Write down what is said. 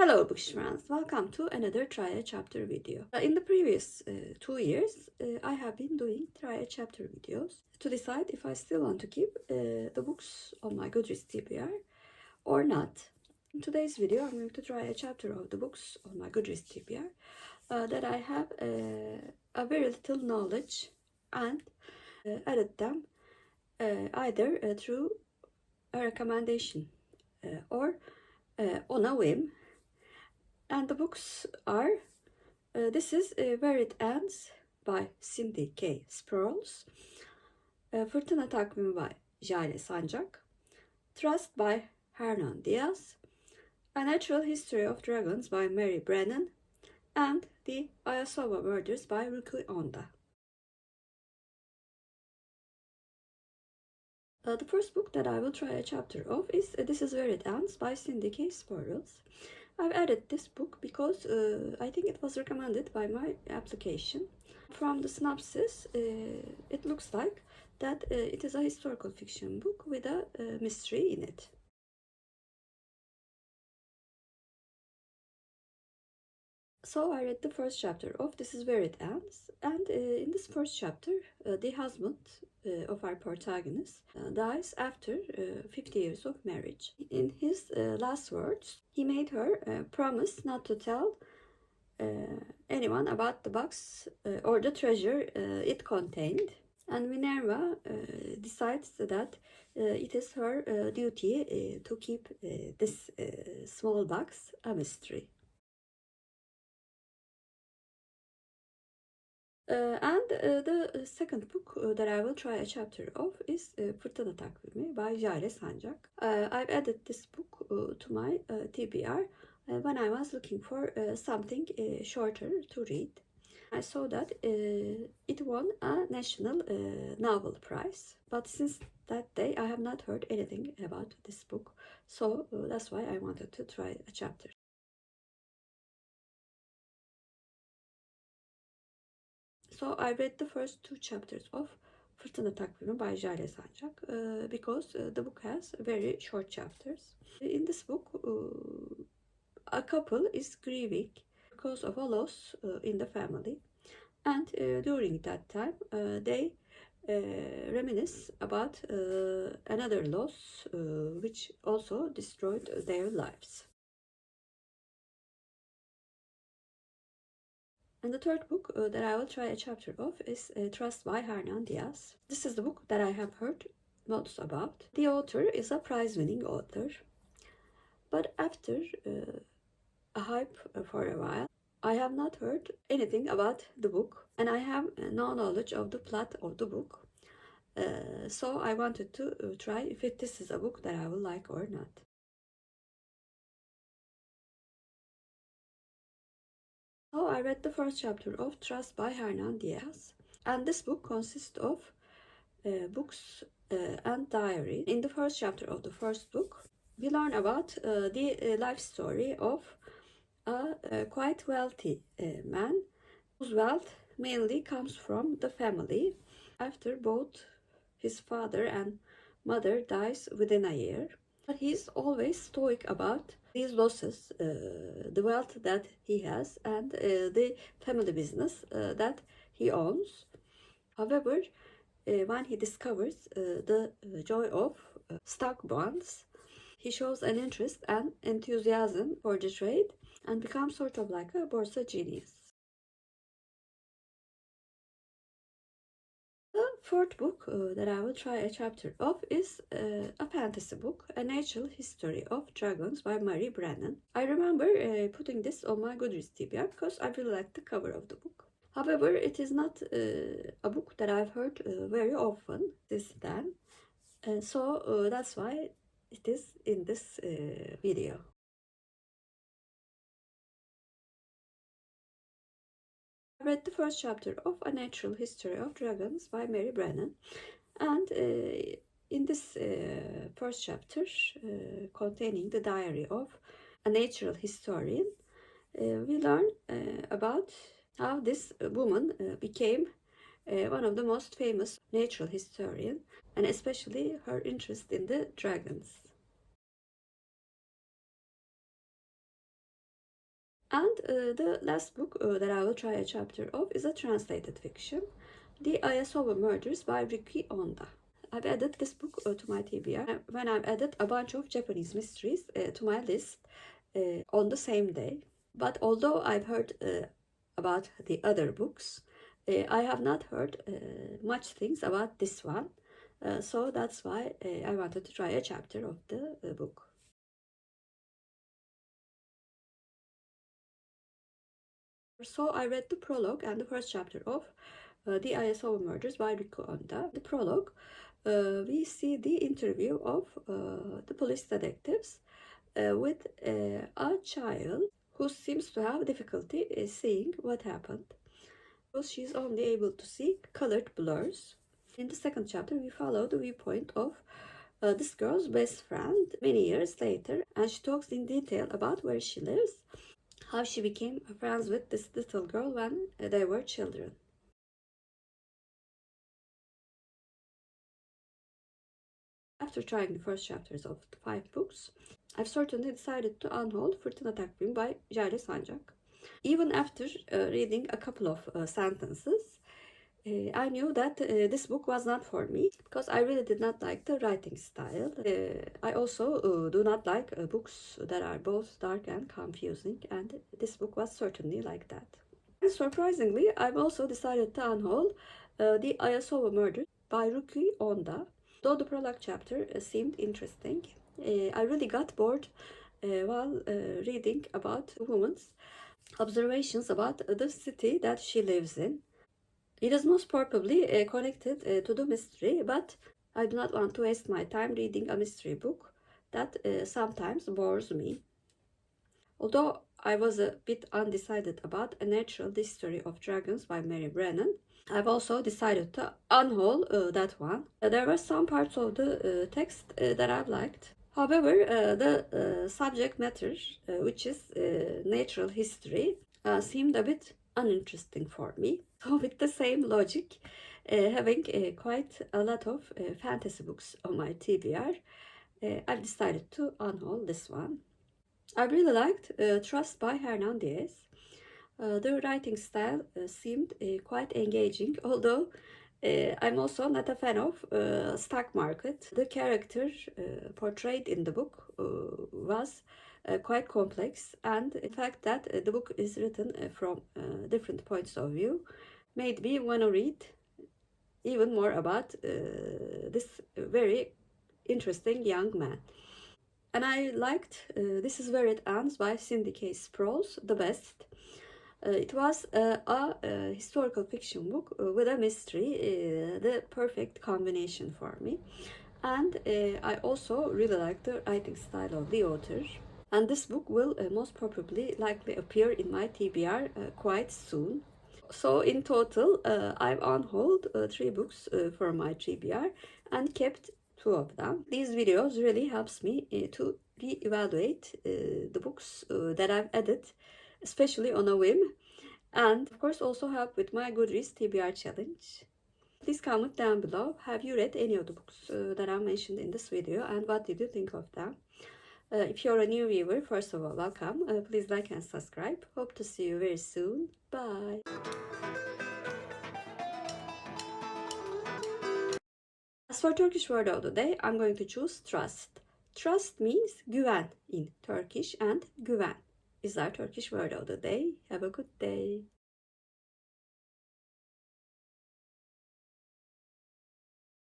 Hello Bookish friends, welcome to another try a chapter video. In the previous 2 years, I have been doing try a chapter videos to decide if I still want to keep the books on my Goodreads TBR or not. In today's video, I'm going to try a chapter of the books on my Goodreads TBR that I have a very little knowledge and added them either through a recommendation or on a whim. And the books are, this is Where It Ends by Chastiny G. Sproles, Fırtına Takvimi by Jale, Sancak, Trust by Hernan, Diaz, A Natural History of Dragons by Brennan, and The Aosawa Murders by Riku, Onda. The first book that I will try a chapter of is This Is Where It Ends by Chastiny G. Sproles. I've added this book because I think it was recommended by my application. From the synopsis, it looks like that it is a historical fiction book with a mystery in it. So I read the first chapter of This Is Where It Ends, and in this first chapter, the husband of our protagonist dies after 50 years of marriage. In his last words, he made her promise not to tell anyone about the box or the treasure it contained. And Minerva decides that it is her duty to keep this small box a mystery. The second book that I will try a chapter of is Fırtına Takvimi by Jale, Sancak. I've added this book to my TBR when I was looking for something shorter to read. I saw that it won a national novel prize, but since that day I have not heard anything about this book, so that's why I wanted to try a chapter. So I read the first 2 chapters of Fırtına Takvimi by Jale, Sancak because the book has very short chapters. In this book, a couple is grieving because of a loss in the family, and during that time they reminisce about another loss which also destroyed their lives. And the third book that I will try a chapter of is Trust by Hernan, Diaz. This is the book that I have heard most about. The author is a prize-winning author, but after a hype for a while, I have not heard anything about the book, and I have no knowledge of the plot of the book. So I wanted to try if this is a book that I will like or not. So I read the first chapter of Trust by Hernan, Diaz, and this book consists of books and diary. In the first chapter of the first book, we learn about the life story of a quite wealthy man whose wealth mainly comes from the family after both his father and mother dies within a year. But he's always stoic about these losses, the wealth that he has, and the family business that he owns. However, when he discovers the joy of stock bonds, he shows an interest and enthusiasm for the trade and becomes sort of like a borsa genius. The fourth book that I will try a chapter of is a fantasy book, A Natural History of Dragons by Brennan. I remember putting this on my Goodreads TBR because I really liked the cover of the book. However, it is not a book that I've heard very often since then, so that's why it is in this video. I read the first chapter of A Natural History of Dragons by Brennan, and in this first chapter containing the diary of a natural historian, we learn about how this woman became one of the most famous natural historians, and especially her interest in the dragons. And the last book that I will try a chapter of is a translated fiction, The Aosawa Murders by Riku Onda. I've added this book to my TBR when I've added a bunch of Japanese mysteries to my list on the same day. But although I've heard about the other books, I have not heard much things about this one. So that's why I wanted to try a chapter of the book. So I read the prologue and the first chapter of The Aosawa Murders by Riku Onda. The prologue, we see the interview of the police detectives with a child who seems to have difficulty seeing what happened. Because she's only able to see colored blurs. In the second chapter, we follow the viewpoint of this girl's best friend many years later, and she talks in detail about where she lives, how she became friends with this little girl when they were children. After trying the first chapters of the 5 books, I've certainly decided to unhold Fırtına Takvimi by Jale Sancak. Even after reading a couple of sentences, I knew that this book was not for me because I really did not like the writing style. I also do not like books that are both dark and confusing, and this book was certainly like that. And surprisingly, I've also decided to unhold The Aosawa Murder by Riku Onda. Though the prologue chapter seemed interesting, I really got bored while reading about the woman's observations about the city that she lives in. It is most probably connected to the mystery, but I do not want to waste my time reading a mystery book that sometimes bores me. Although I was a bit undecided about A Natural History of Dragons by Brennan, I've also decided to unhaul that one. There were some parts of the text that I liked. However, the subject matter, which is natural history, seemed a bit uninteresting for me. So with the same logic, having quite a lot of fantasy books on my TBR, I've decided to unhaul this one. I really liked Trust by Hernan Diaz. The writing style seemed quite engaging, although I'm also not a fan of stock market. The character portrayed in the book was quite complex, and the fact that the book is written from different points of view made me want to read even more about this very interesting young man. And I liked This Is Where It Ends by Chastiny G the best. It was a historical fiction book with a mystery, the perfect combination for me. And I also really like the writing style of the author. And this book will most probably likely appear in my TBR quite soon. So in total, I've unhauled 3 books for my TBR and kept 2 of them. These videos really helps me to reevaluate the books that I've added, especially on a whim, and of course also help with my Goodreads TBR challenge. Please comment down below, have you read any of the books that I mentioned in this video, and what did you think of them? If you're a new viewer, first of all, welcome. Please like and subscribe. Hope to see you very soon. Bye. As for Turkish word of the day, I'm going to choose trust. Trust means güven in Turkish, and güven is our Turkish word of the day. Have a good day.